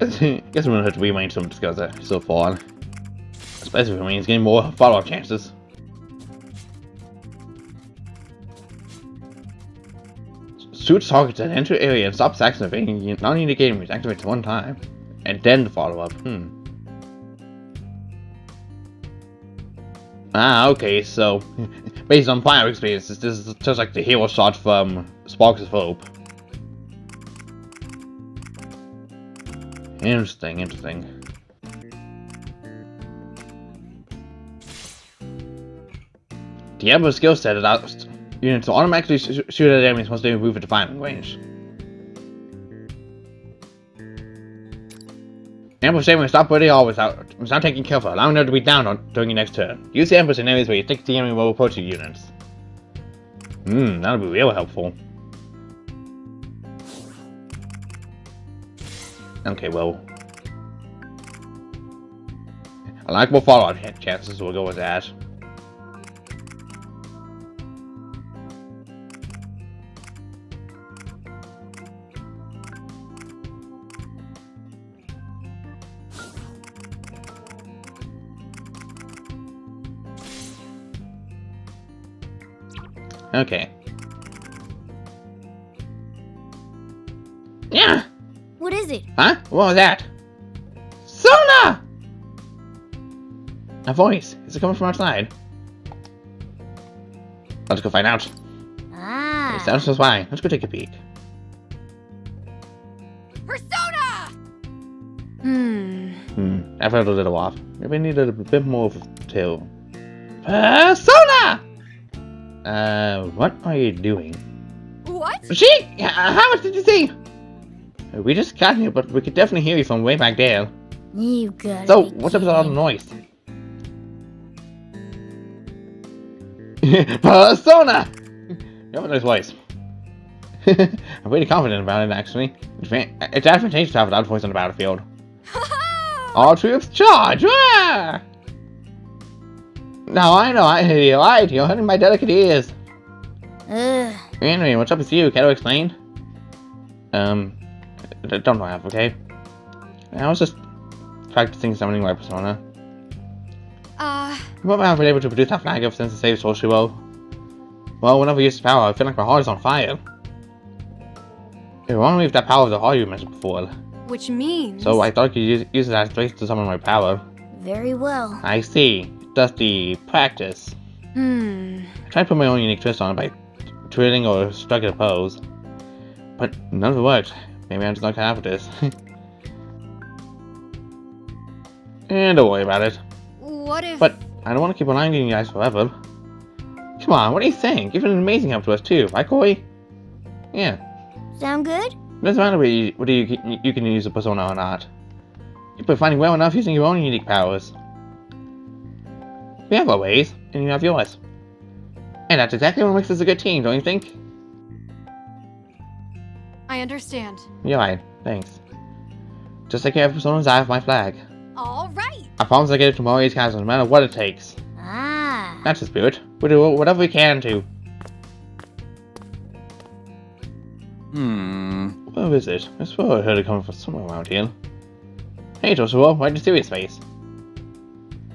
Guess we're gonna have to rearrange some skills that so far. Especially if it means getting more follow-up chances. Shoot targets at enter area and stop activating non-indicating moves activates one time. And then the follow-up. Ah, okay, so based on prior experiences, this is just like the hero shot from Sparks of Hope. Interesting. The Emperor's skill set allows units to automatically shoot at enemies once they move into firing range. The Emperor's aiming to stop where they are without taking cover, allowing them to be down during your next turn. Use the Emperor's in areas where you think the enemy will approach your units. That'll be real helpful. Okay, well, I like more follow-up chances, so we'll go with that. Okay. Yeah. What is it? Huh? What was that? Sona! A voice. Is it coming from outside? Let's go find out. Ah. It sounds just fine. Let's go take a peek. Persona! That felt a little off. Maybe I needed a bit more of a tail. Persona! What are you doing? What? How much did you see? We just got here, but we could definitely hear you from way back there. You got it. So, what's up with all the noise? Persona! You have a nice voice. I'm pretty confident about it, actually. It's advantageous to have a loud voice on the battlefield. All troops charge! Ah! Now I know you're right. You're hurting my delicate ears. Anyway, what's up with you? Can I explain? Don't laugh, okay? I was just practicing summoning my persona. What have I been able to produce that flag ever since it saved Toshiro? Well, whenever I use this power, I feel like my heart is on fire. It reminds me of that power of the heart you mentioned before. Which means... So I thought I could use it as a place to summon my power. Very well. I see. Just the practice. I tried to put my own unique twist on it by twirling or striking a pose. But none of it worked. Maybe I'm just not gonna have this. And don't worry about it. What if... But I don't want to keep relying on you guys forever. Come on, what do you think? You've been an amazing help to us too, right, Corey? Yeah. Sound good? It doesn't matter whether you can use a persona or not. You've been finding well enough using your own unique powers. We have our ways, and you have yours. And that's exactly what makes us a good team, don't you think? I understand. You're right, thanks. Just like you have personas, I have my flag. All right. I promise I'll get it to Mori's castle no matter what it takes. Ah. That's the spirit. We'll do whatever we can to. Where is it? I swear I heard it coming from somewhere around here. Hey Toshiro, why'd you see his face?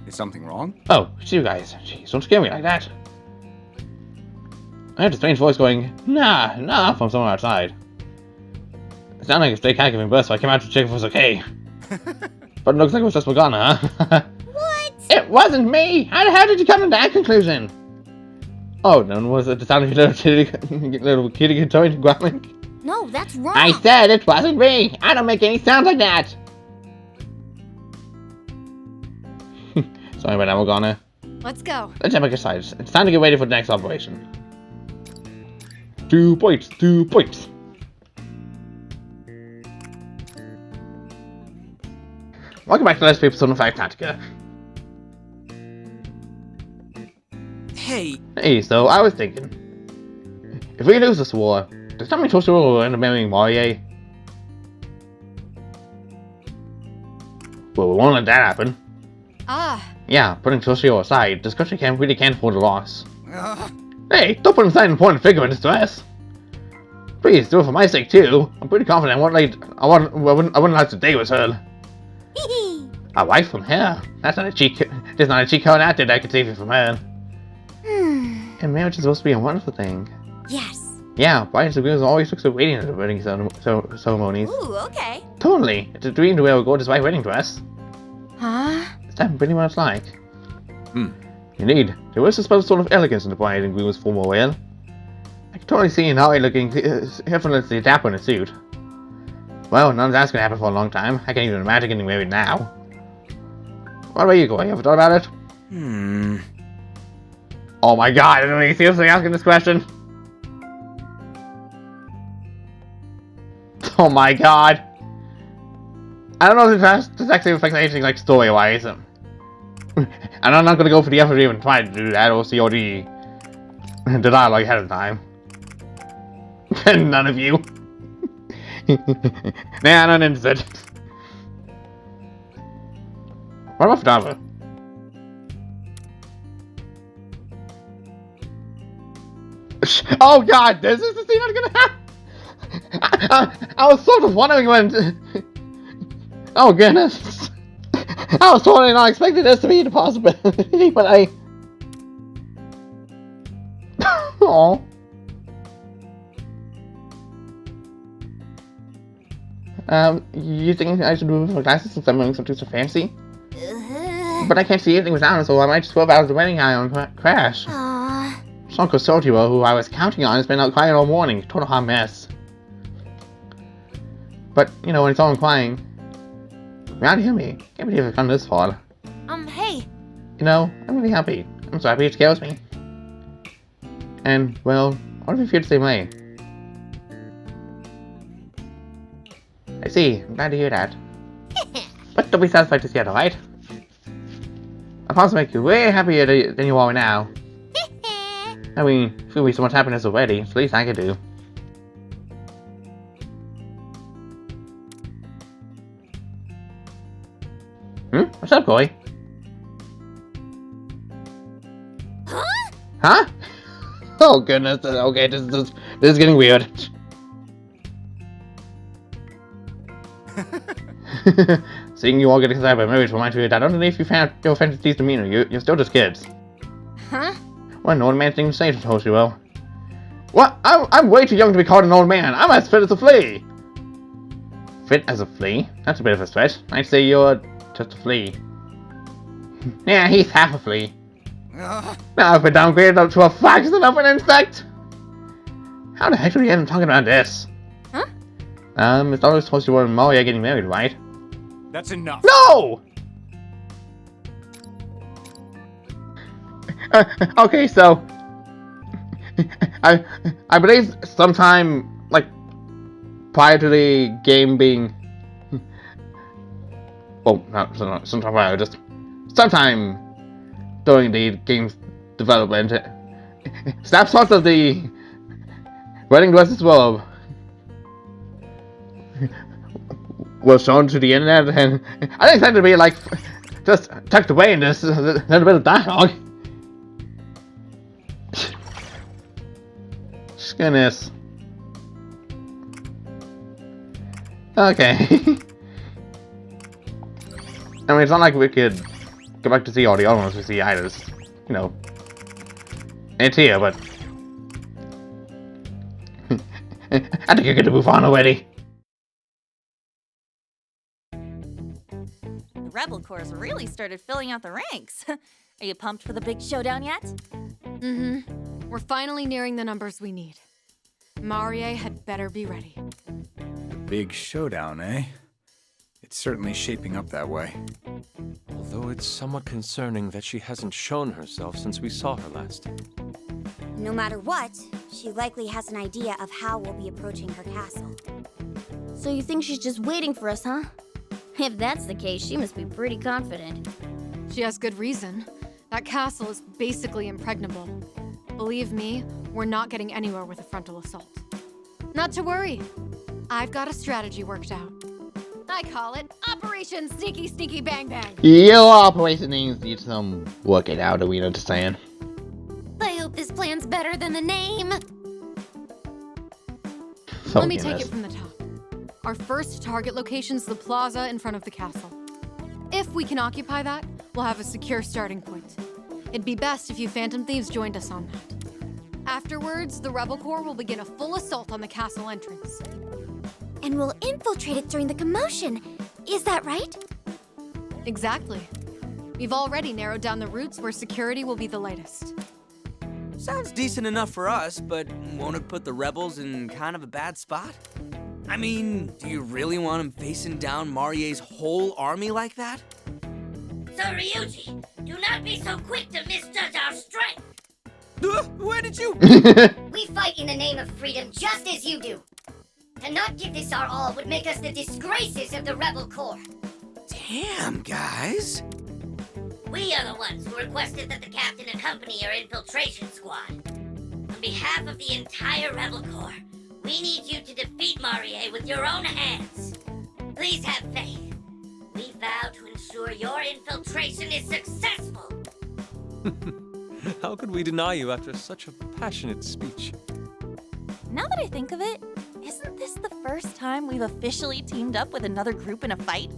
Is something wrong? Oh, it's you guys. Jeez, don't scare me like that. I heard a strange voice going, nah, from somewhere outside. It sounded like a stray cat giving birth, so I came out to check if it was okay. But it looks like it was just Morgana, huh? What? It wasn't me! How the hell did you come to that conclusion? Oh, no, was it the sound of your little kitty toy growling? No, that's wrong. I said it wasn't me! I don't make any sounds like that! Sorry about that, Morgana. Let's go. Let's have a good side. It's time to get ready for the next operation. 2 points, 2 points. Welcome back to Let's Play Persona 5 Tactica. Hey, so I was thinking, if we lose this war, does that mean Toshiro will end up marrying Marie? Well, we won't let that happen. Yeah, putting Toshiro aside, this country really can't afford a loss. Hey, don't put him aside an important figure in distress. Please, do it for my sake too. I'm pretty confident I wouldn't last a day with her. A wife from her? That's not a cheat there's not a cheat code out there that could save you from her. And marriage is supposed to be a wonderful thing. Yes. Yeah, brides and grooms always look so radiant at the wedding ceremonies. Ooh, okay. Totally. It's a dream to wear a gorgeous white wedding dress. Huh? Is that pretty much like? Indeed. There is a special sort of elegance in the bride and groom's formal wear. I can totally see Nari looking effortlessly dapper in a suit. Well, none of that's gonna happen for a long time. I can't even imagine getting married now. What about you, Koi? You ever thought about it? Oh my god, are you seriously asking this question? Oh my god. I don't know if this actually affects anything like story-wise. And I'm not gonna go for the effort to even try to do that or see all the dialogue ahead of time. And none of you. Nah, I'm not interested. What about photographer? Oh god, this is the scene I'm gonna have! I was sort of wondering when... Oh goodness. I was totally not expecting this to be a possibility, but I... Aww. You think I should remove my glasses since I'm wearing something so fancy? But I can't see anything without them, so I might just swerve out of the wedding eye on crash. Aww. Uncle Toshiro, who I was counting on, has been out crying all morning. Total hot mess. But, you know, when it's all crying, you're out to hear me. Can't believe I've gone this far. Hey. You know, I'm really happy. I'm so happy it scares me. And, well, what if you feel the same way? I see. I'm glad to hear that. But don't be satisfied just yet, alright? I promise to make you way happier than you are now. I mean, feel me so much happiness already. It's the least I can do. What's up, Koi? Huh? Oh goodness. Okay, this is getting weird. Seeing you all get excited about marriage reminds me that underneath your fantasy's demeanor, you're still just kids. Huh? What an old man thing to say, Toshiro. What? I'm way too young to be called an old man. I'm as fit as a flea. Fit as a flea? That's a bit of a stretch. I'd say you're just a flea. Yeah, he's half a flea. Now I've been downgraded up to a fraction of an insect. How the heck do we end up talking about this? Huh? It's always Toshiro and Maria getting married, right? That's enough. No! Okay, so I believe sometime like prior to the game being well, not sometime prior, just sometime during the game's development, snapshots of the wedding dresses were shown to the internet, and I didn't expect it to be like just tucked away in this little bit of dialogue. Goodness. Okay. I mean, it's not like we could go back to see all the other ones we see either. It's, you know, it's here, but I think you're good to move on already. The Rebel Corps really started filling out the ranks. Are you pumped for the big showdown yet? Mm-hmm. We're finally nearing the numbers we need. Marie had better be ready. The big showdown, eh? It's certainly shaping up that way. Although it's somewhat concerning that she hasn't shown herself since we saw her last. No matter what, she likely has an idea of how we'll be approaching her castle. So you think she's just waiting for us, huh? If that's the case, she must be pretty confident. She has good reason. That castle is basically impregnable. Believe me, we're not getting anywhere with a frontal assault. Not to worry. I've got a strategy worked out. I call it Operation Sneaky Sneaky Bang Bang. Your operation needs some work it out, are we understand? I hope this plan's better than the name. Let me take it from the top. Our first target location's the plaza in front of the castle. If we can occupy that, we'll have a secure starting point. It'd be best if you Phantom Thieves joined us on that. Afterwards, the Rebel Corps will begin a full assault on the castle entrance. And we'll infiltrate it during the commotion. Is that right? Exactly. We've already narrowed down the routes where security will be the lightest. Sounds decent enough for us, but won't it put the rebels in kind of a bad spot? I mean, do you really want them facing down Marie's whole army like that? So Ryuji, do not be so quick to misjudge our strength. Where did you... We fight in the name of freedom just as you do. To not give this our all would make us the disgraces of the Rebel Corps. Damn, guys. We are the ones who requested that the captain accompany our infiltration squad. On behalf of the entire Rebel Corps, we need you to defeat Marie with your own hands. Please have faith. We vow to ensure your infiltration is successful. How could we deny you after such a passionate speech? Now that I think of it, isn't this the first time we've officially teamed up with another group in a fight?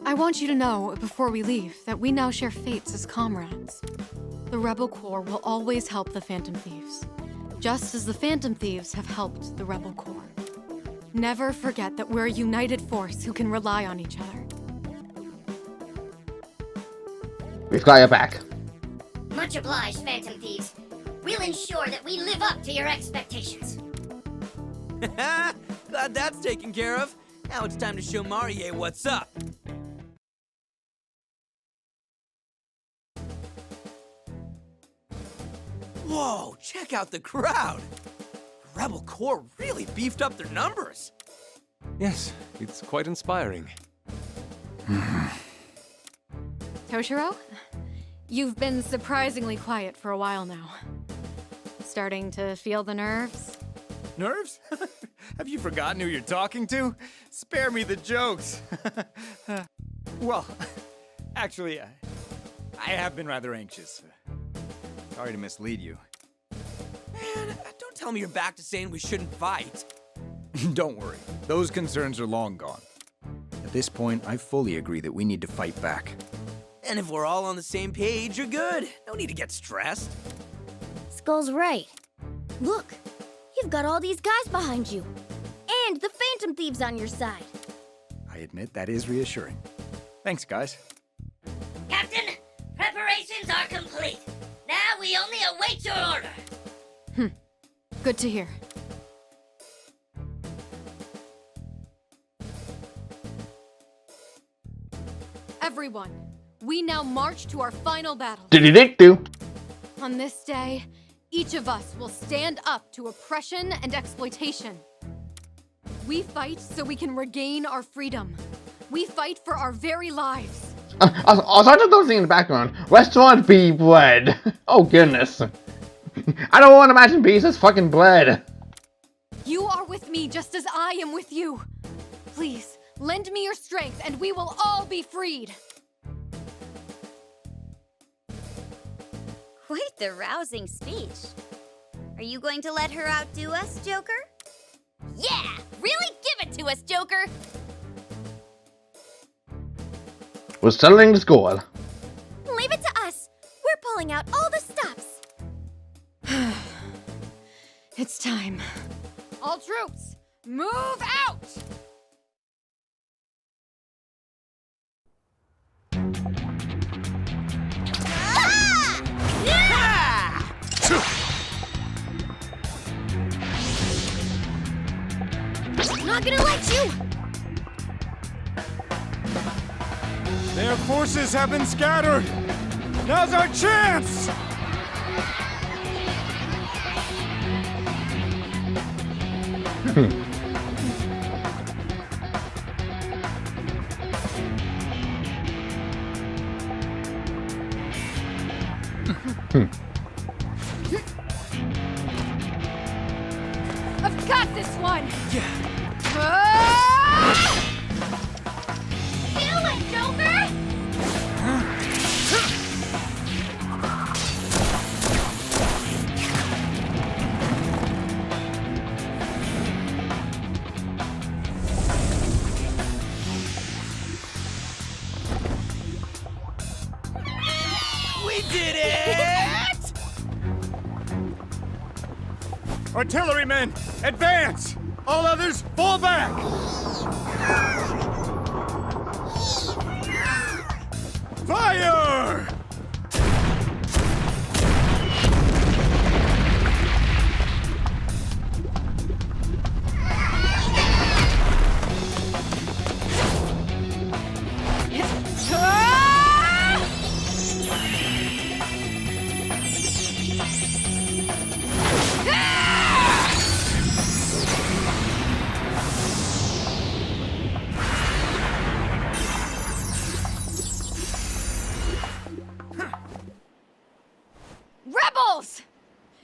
I want you to know, before we leave, that we now share fates as comrades. The Rebel Corps will always help the Phantom Thieves, just as the Phantom Thieves have helped the Rebel Corps. Never forget that we're a united force who can rely on each other. We've got your back. Much obliged, Phantom Thieves. We'll ensure that we live up to your expectations. Glad that's taken care of. Now it's time to show Marie what's up. Whoa, check out the crowd. The Rebel Corps really beefed up their numbers. Yes, it's quite inspiring. Toshiro, you've been surprisingly quiet for a while now. Starting to feel the nerves? Nerves? Have you forgotten who you're talking to? Spare me the jokes. Well, actually, I have been rather anxious. Sorry to mislead you. Man, don't tell me you're back to saying we shouldn't fight. Don't worry, those concerns are long gone. At this point, I fully agree that we need to fight back. And if we're all on the same page, you're good. No need to get stressed. Skull's right. Look, you've got all these guys behind you. And the Phantom Thieves on your side. I admit that is reassuring. Thanks, guys. Captain, preparations are complete. Now we only await your order. Good to hear. Everyone, we now march to our final battle. Do. On this day, each of us will stand up to oppression and exploitation. We fight so we can regain our freedom. We fight for our very lives. Also, I just don't think in the background. Restaurant be bread. Oh goodness. I don't want to imagine bees as fucking bread. You are with me just as I am with you. Please, lend me your strength and we will all be freed. Quite the rousing speech. Are you going to let her outdo us, Joker? Yeah! Really give it to us, Joker! We're settling the score. Leave it to us. We're pulling out all the stops. It's time. All troops, move out! I'm not gonna let you! Their forces have been scattered! Now's our chance! I've got this one! Do it, Joker! Artillerymen, advance! All others, fall back! Fire! Rebels!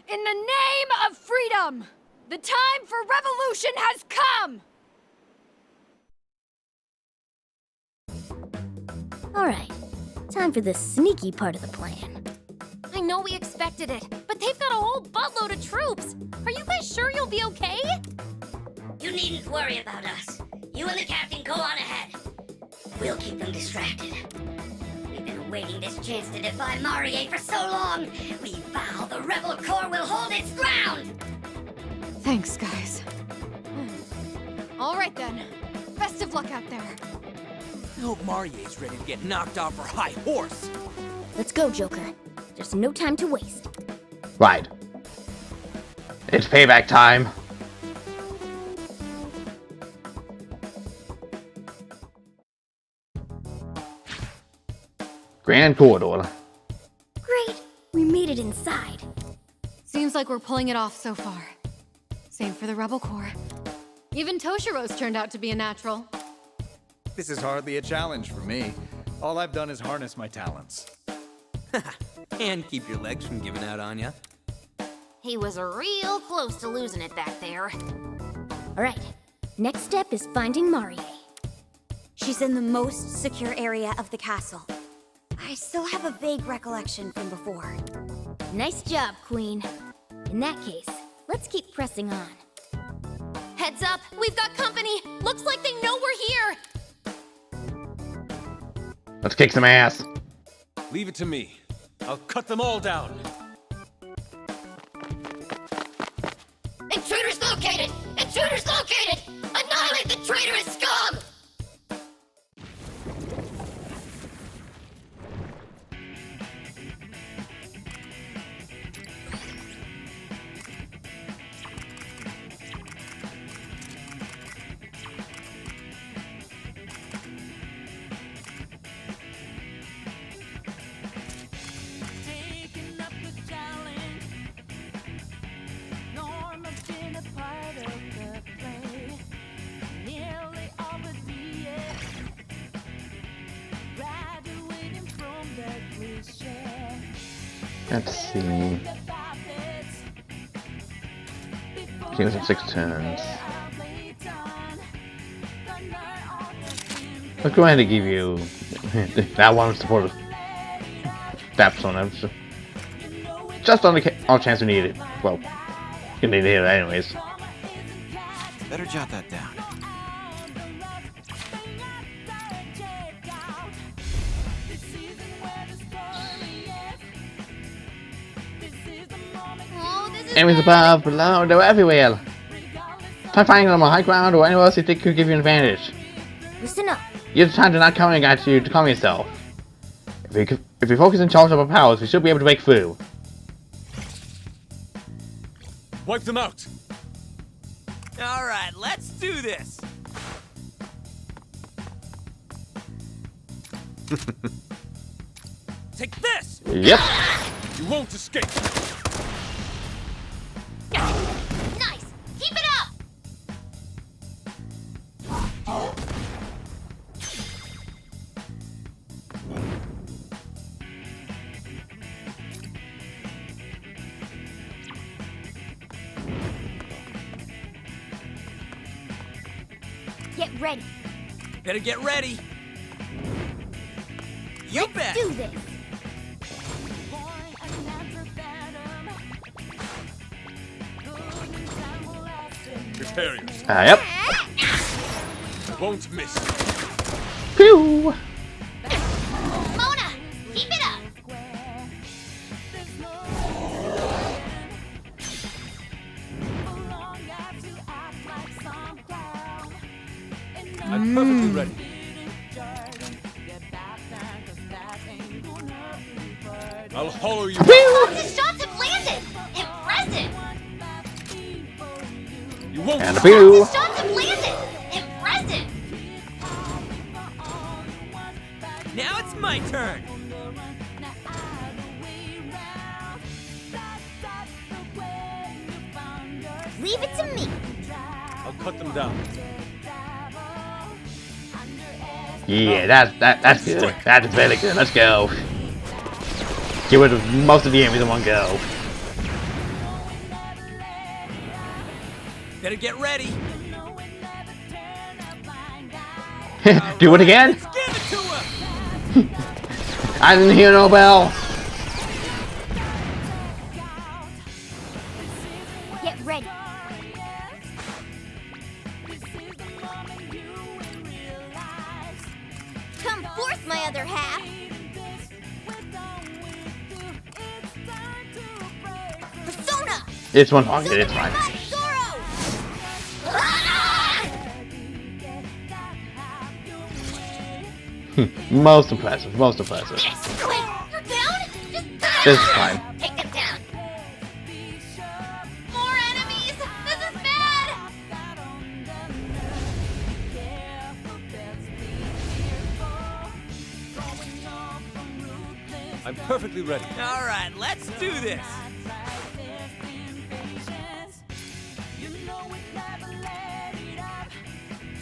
In the name of freedom, the time for revolution has come! Alright, time for the sneaky part of the plan. I know we expected it, but they've got a whole buttload of troops. Are you guys sure you'll be okay? You needn't worry about us. You and the captain go on ahead. We'll keep them distracted. We've been awaiting this chance to defy Marie for so long. We vow the rebel corps will hold its ground. Thanks, guys. All right then. Best of luck out there. I hope Marie's ready to get knocked off her high horse. Let's go, Joker. There's no time to waste. Right. It's payback time. Grand Corridor. Great, we made it inside. Seems like we're pulling it off so far. Same for the Rebel Corps. Even Toshiro's turned out to be a natural. This is hardly a challenge for me. All I've done is harness my talents. And keep your legs from giving out on ya. He was real close to losing it back there. Alright, next step is finding Marie. She's in the most secure area of the castle. I still have a vague recollection from before. Nice job, Queen. In that case, let's keep pressing on. Heads up, we've got company. Looks like they know we're here. Let's kick some ass. Leave it to me. I'll cut them all down. Intruders located! Intruders located! Annihilate the traitorous scum! Let's see. Kings of 6 turns. Let's go ahead and give you that one support of that persona. Just on the chance we need it. Well, you need to hear it anyways. Better jot that down. Enemies above, below, they're everywhere. Try finding them on high ground or anywhere else you think could give you an advantage. Listen up. You have time to not coming at you to calm yourself. If we focus and charge up our powers, we should be able to break through. Wipe them out. All right, let's do this. Take this. Yep. You won't escape. Nice! Keep it up! Get ready. Better get ready. You bet. Do this. Prepare yourself. Yep. Won't miss. Pew! Mona, keep it up! I'm perfectly ready. I'll hollow you. His shots have landed! Impressive! You won't. And a pew. His shots have landed! Impressive! Now it's my turn. Leave it to me. I'll cut them down. Yeah, that's good. That's very good. Let's go. Get rid of most of the enemies in one go. Better get ready. Do it again? Let's give it to him. I didn't hear no bell. Get ready. Come forth, my other half. Persona! It's one pocket, it's fine. Most impressive, most impressive. Yes! Wait, you're down? Just This is fine. take them down. More enemies! This is bad! I'm perfectly ready. All right, let's do this.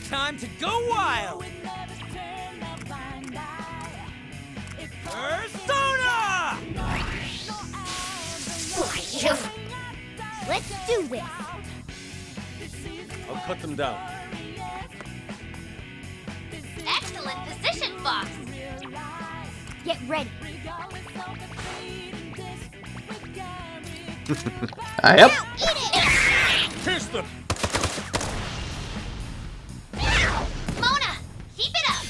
Time to go wild. Persona! Let's do this. I'll cut them down. Excellent position, Fox! Get ready. Yep. Eat it! Kiss them. Mona, keep it up!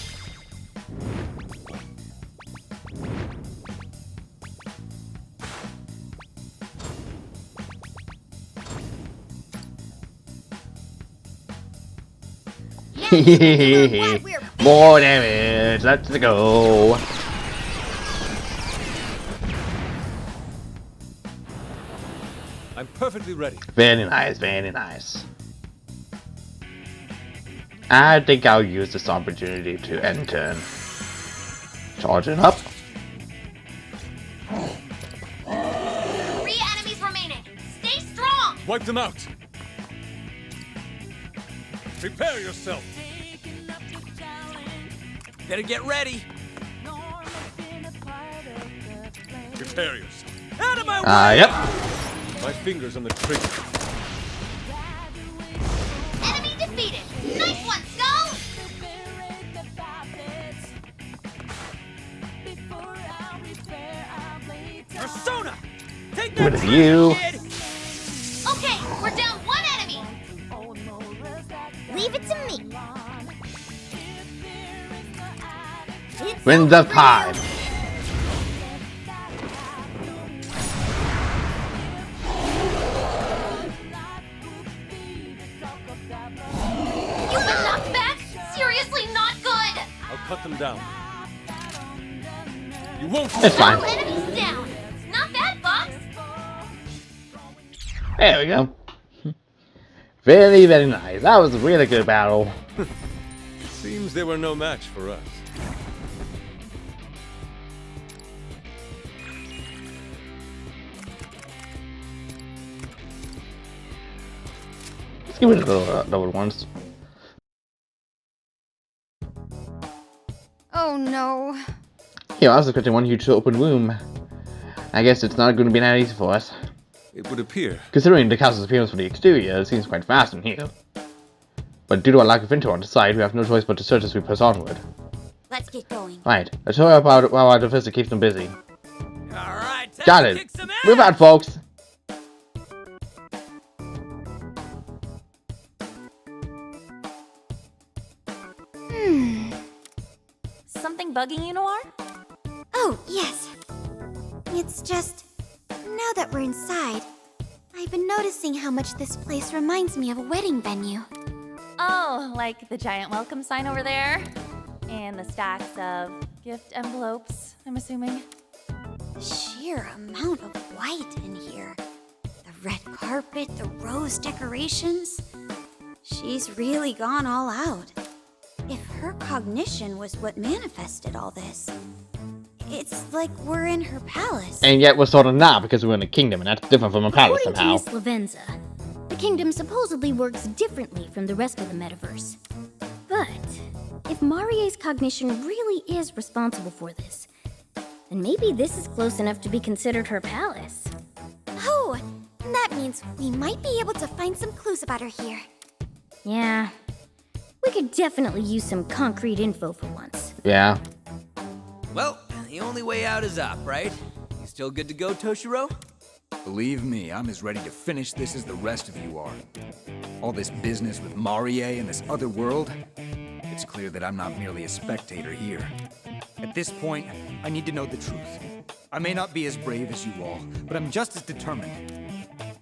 More damage. Let's go. I'm perfectly ready. Very nice, very nice. I think I'll use this opportunity to end turn. Charge it up. 3 enemies remaining. Stay strong! Wipe them out. Prepare yourself. Better get ready. Prepare yourself. Out of my way! Yep. My fingers on the trigger. Enemy defeated! Nice one, Skull! Persona! Take Rid that of you. kid! Okay, we're down 1 enemy! Leave it to me. It's Winds over of for time. you. You've been knocked back? Seriously not good! I'll cut them down. You won't. It's All fine. enemies down! Not bad, Fox! There we go. Very, very nice. That was a really good battle. Seems they were no match for us. Let's get rid of the old ones. Oh no. Yeah, I was expecting one huge open room. I guess it's not going to be that easy for us. It would appear. Considering the castle's appearance from the exterior, it seems quite fast in here. But due to our lack of intel on the side, we have no choice but to search as we press onward. Let's get going. Right, let's hurry up while our defensive keeps them busy. All right, time Got to it. kick some ass. Move out, folks! Something bugging you, Noir? Oh, yes. It's just, now that we're inside, I've been noticing how much this place reminds me of a wedding venue. Oh, like the giant welcome sign over there? And the stacks of gift envelopes, I'm assuming. The sheer amount of white in here. The red carpet, the rose decorations. She's really gone all out. If her cognition was what manifested all this, it's like we're in her palace. And yet we're sort of not, because we're in a kingdom, and that's different from a palace somehow. According to Miss Lavenza, the kingdom supposedly works differently from the rest of the metaverse. But if Marie's cognition really is responsible for this, then maybe this is close enough to be considered her palace. Oh, that means we might be able to find some clues about her here. Yeah, we could definitely use some concrete info for once. Yeah. Well, the only way out is up, right? You still good to go, Toshiro? Believe me, I'm as ready to finish this as the rest of you are. All this business with Marie and this other world, it's clear that I'm not merely a spectator here. At this point, I need to know the truth. I may not be as brave as you all, but I'm just as determined.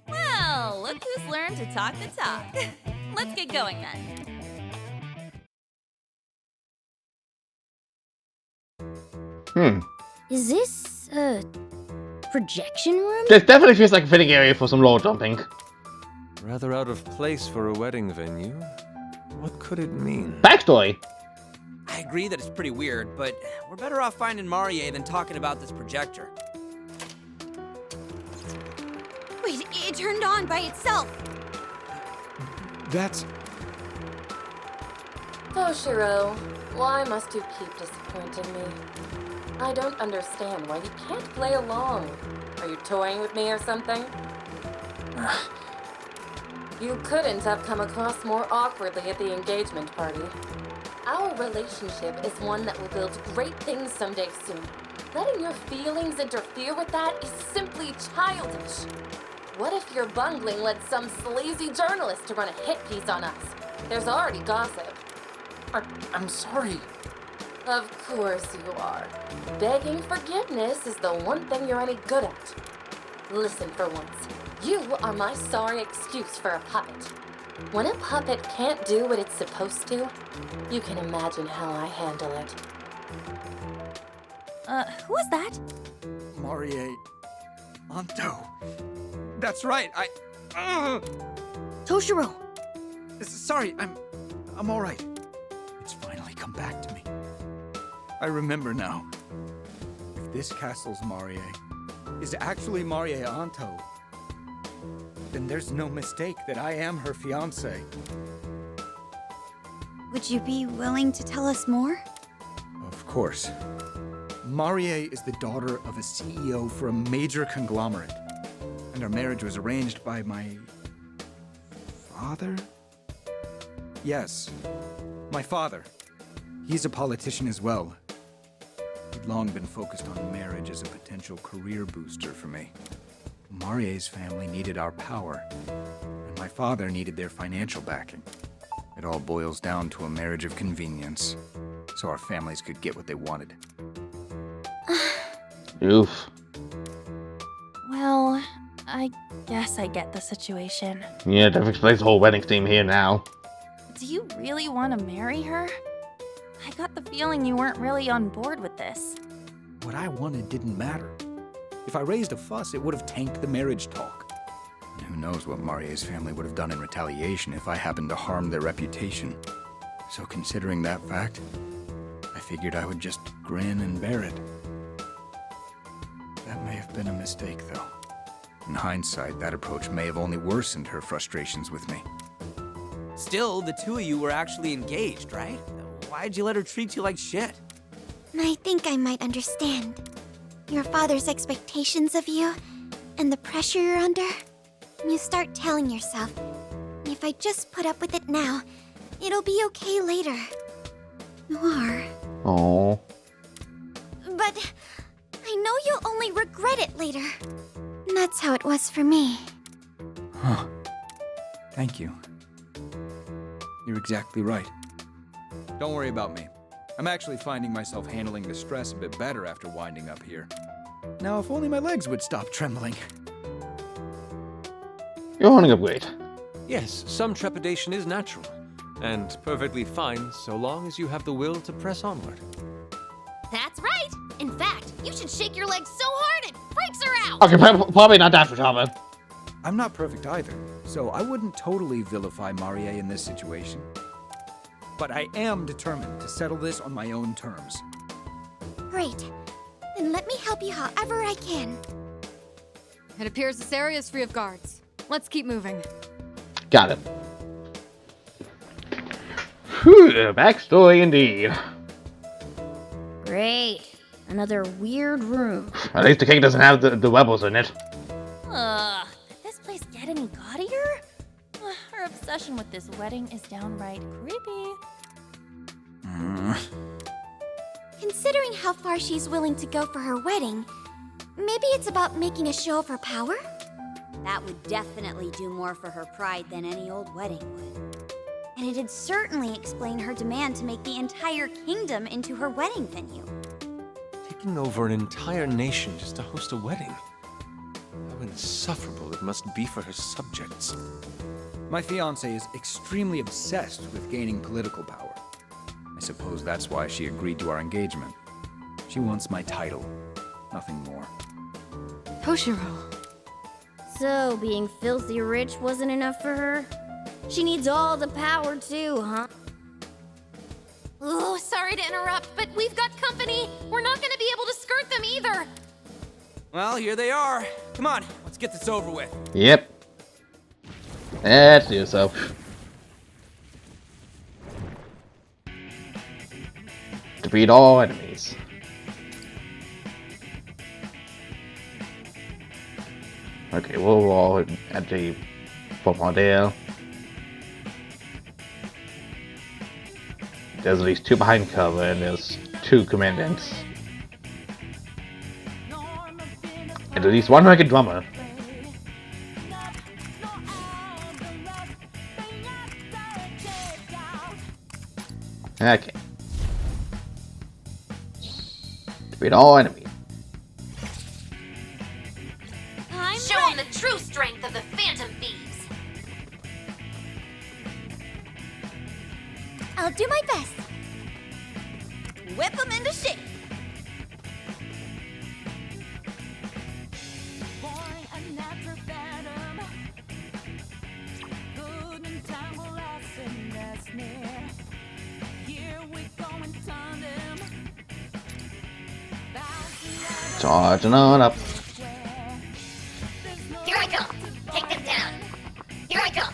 Well, look who's learned to talk the talk. Let's get going then. Is this a projection room? This definitely feels like a fitting area for some lore jumping. Rather out of place for a wedding venue. What could it mean? Backstory. I agree that it's pretty weird, but we're better off finding Marie than talking about this projector. Wait, it turned on by itself. That's... Toshiro, why must you keep disappointing me? I don't understand why you can't play along. Are you toying with me or something? You couldn't have come across more awkwardly at the engagement party. Our relationship is one that will build great things someday soon. Letting your feelings interfere with that is simply childish. What if your bungling led some sleazy journalist to run a hit piece on us? There's already gossip. I'm sorry. Of course you are. Begging forgiveness is the one thing you're any good at. Listen for once. You are my sorry excuse for a puppet. When a puppet can't do what it's supposed to, you can imagine how I handle it. Who was that? Marie... Anto. That's right, Toshiro! Sorry, I'm all right. It's finally come back to me. I remember now. If this castle's Marie is actually Marie Anto, then there's no mistake that I am her fiancé. Would you be willing to tell us more? Of course. Marie is the daughter of a CEO for a major conglomerate, and our marriage was arranged by my... father? Yes, my father. He's a politician as well. He'd long been focused on marriage as a potential career booster for me. Marie's family needed our power, and my father needed their financial backing. It all boils down to a marriage of convenience, so our families could get what they wanted. Oof. Well, I guess I get the situation. Yeah, that explains the whole wedding theme here now. Do you really want to marry her? I got the feeling you weren't really on board with this. What I wanted didn't matter. If I raised a fuss, it would have tanked the marriage talk. And who knows what Marie's family would have done in retaliation if I happened to harm their reputation. So considering that fact, I figured I would just grin and bear it. That may have been a mistake, though. In hindsight, that approach may have only worsened her frustrations with me. Still, the two of you were actually engaged, right? Why'd you let her treat you like shit? I think I might understand. Your father's expectations of you, and the pressure you're under. You start telling yourself, if I just put up with it now, it'll be okay later. Noir. Oh. But I know you'll only regret it later. That's how it was for me. Huh. Thank you. You're exactly right. Don't worry about me. I'm actually finding myself handling the stress a bit better after winding up here. Now, if only my legs would stop trembling. You're holding up great. Yes, some trepidation is natural. And perfectly fine so long as you have the will to press onward. That's right. In fact, you should shake your legs so hard it freaks her out. Okay, probably not that for Tama. I'm not perfect either, so I wouldn't totally vilify Marie in this situation. But I am determined to settle this on my own terms. Great. Then let me help you however I can. It appears this area is free of guards. Let's keep moving. Got it. Whew, backstory indeed. Great. Another weird room. At least the cake doesn't have the rebels in it. Ugh. Did this place get any gaudier? Ugh, her obsession with this wedding is downright creepy. Considering how far she's willing to go for her wedding, maybe it's about making a show of her power? That would definitely do more for her pride than any old wedding would. And it'd certainly explain her demand to make the entire kingdom into her wedding venue. Taking over an entire nation just to host a wedding. How insufferable it must be for her subjects. My fiancée is extremely obsessed with gaining political power. I suppose that's why she agreed to our engagement. She wants my title, nothing more. Toshiro. So, being filthy rich wasn't enough for her? She needs all the power too, huh? Oh, sorry to interrupt, but we've got company. We're not gonna be able to skirt them either. Well, here they are. Come on, let's get this over with. Yep. Let's do so. Defeat all enemies. Okay, we're all at the football there. There's at least 2 behind cover, and there's 2 commandants. And at least 1 record drummer. Okay. Defeat all enemies. Show them the true strength of the Phantom Thieves. I'll do my best. Whip them into shape. Charging on up. Here I come. Take them down. Here I come.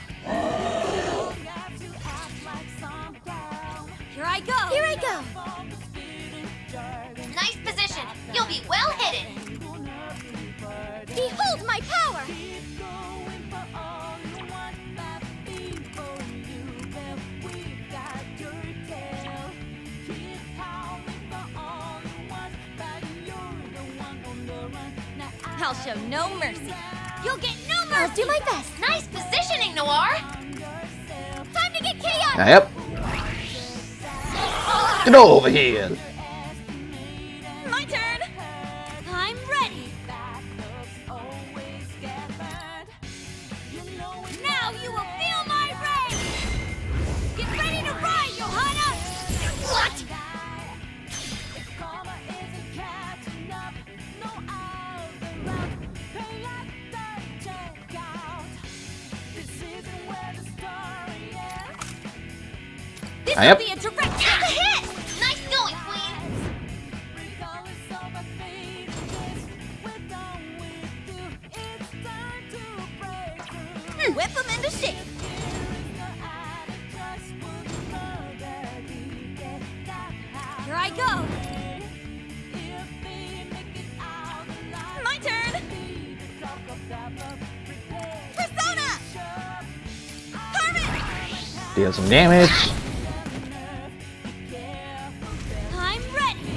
Here I go! Here I go. Nice position. You'll be well hidden. Behold my power. I'll show no mercy. You'll get no mercy! I'll do my best. Nice positioning, Noir. Time to get chaotic! Yep. Get over here. My turn. I'm ready! Now you will feel my rage! Get ready to ride, Johanna! What? This Yep. will be a direct hit! Nice going, Queen. Whip them into shape. Here I go! My turn. Persona. Carmen. Deal some damage. I'm ready!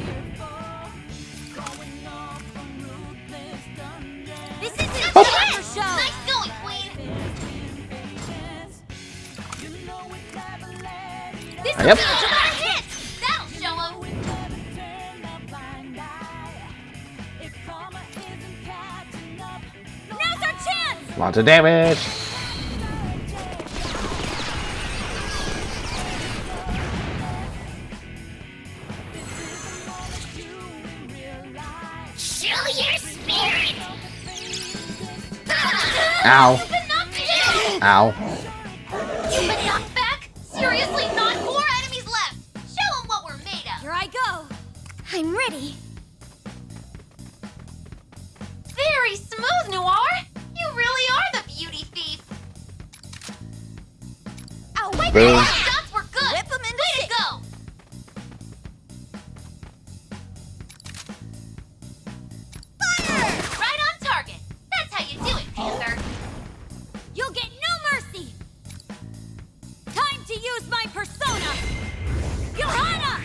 This isn't Oh. a show! Nice going, Queen. This Yep. will be a direct hit! That'll show 'em. Now's our chance! Lots of damage. Ow. Ow. But knocked back? Seriously, not more enemies left. Show them what we're made of. Here I go. I'm ready. Very smooth, Noir. You really are the beauty thief. Oh, wait. Boom. Shots were good. Whip 'em into Way to go. Fire! Right on target. That's how you do it, Panther. You'll get no mercy. Time to use my persona. Your Honor.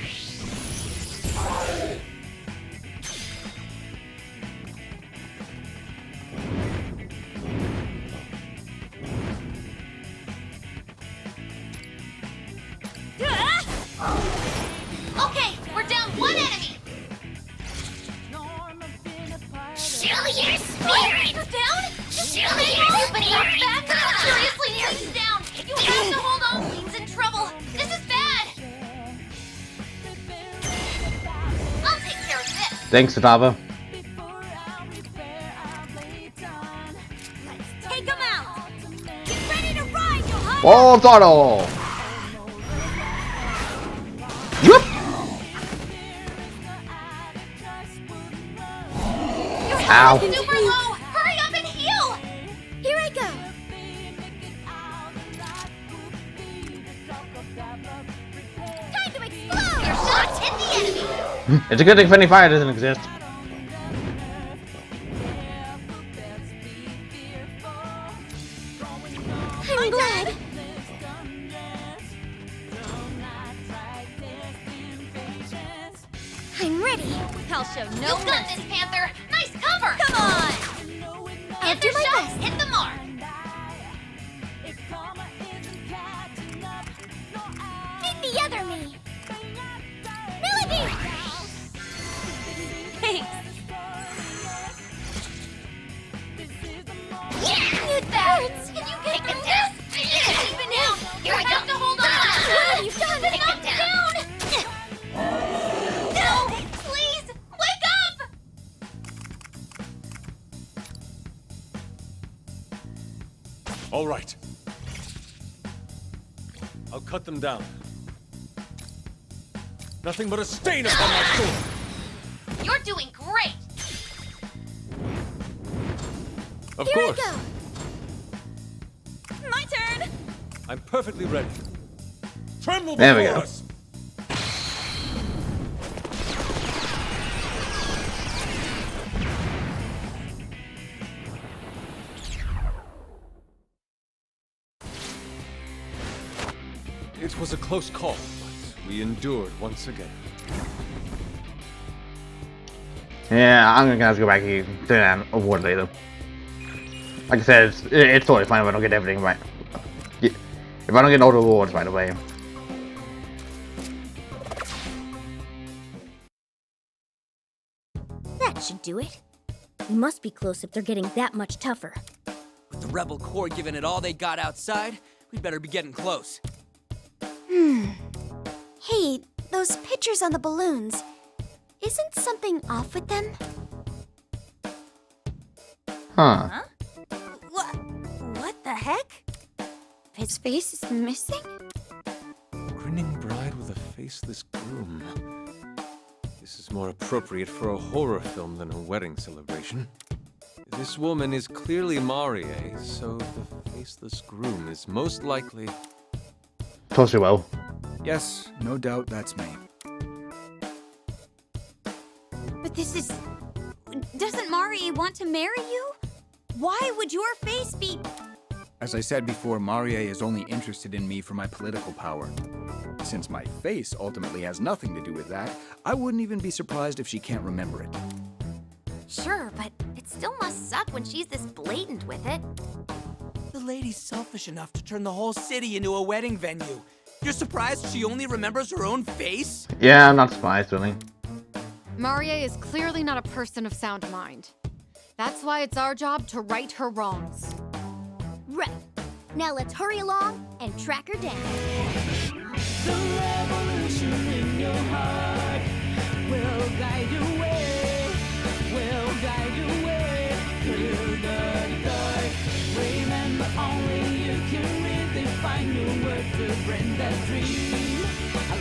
Okay, we're down one enemy. Show your Spirit spirit! down? Show But your knocked spirit! back? Seriously, he's down. You have to hold on. Queen's in trouble. This is bad. I'll take care of this. Thanks, Satava. Take him out. Get ready to ride, Your Honor. Full throttle. Whoop. Ow. Super low. Hurry up and heal. Here I go. Time to explode. Your shots hit the enemy. It's a good thing friendly fire doesn't exist. I'm glad. I'm ready. I'll show no You got this, Panther. Nice cover. Come on. I'll do my shots best. hit the mark. Meet the other me. Melody. Thanks. It hurts. Can you get him down? Keep it down. You have to hold on. What have you done? Take him down. No, please, wake up. All right. I'll cut them down. Nothing but a stain upon my sword. You're doing great. Of Here course. I go. My turn. I'm perfectly ready. Tremble There we before go. us. It was a close call, but we endured once again. Yeah, I'm gonna have to go back and do that award later. Like I said, it's totally fine if I don't get everything right. If I don't get all the awards right away. That should do it. We must be close if they're getting that much tougher. With the Rebel Corps giving it all they got outside, we'd better be getting close. Hey, those pictures on the balloons. Isn't something off with them? Huh. What the heck? His face is missing? Grinning bride with a faceless groom. This is more appropriate for a horror film than a wedding celebration. This woman is clearly Marie, so the faceless groom is most likely... Toshiro. Yes, no doubt that's me. But this is... Doesn't Marie want to marry you? Why would your face be... As I said before, Marie is only interested in me for my political power. Since my face ultimately has nothing to do with that, I wouldn't even be surprised if she can't remember it. Sure, but it still must suck when she's this blatant with it. The lady's selfish enough to turn the whole city into a wedding venue. You're surprised she only remembers her own face? Yeah, I'm not surprised, really. Marie is clearly not a person of sound mind. That's why it's our job to right her wrongs. Right. Now let's hurry along and track her down. The revolution in your heart will guide your way, will guide your way through the dark. will work to bring that dream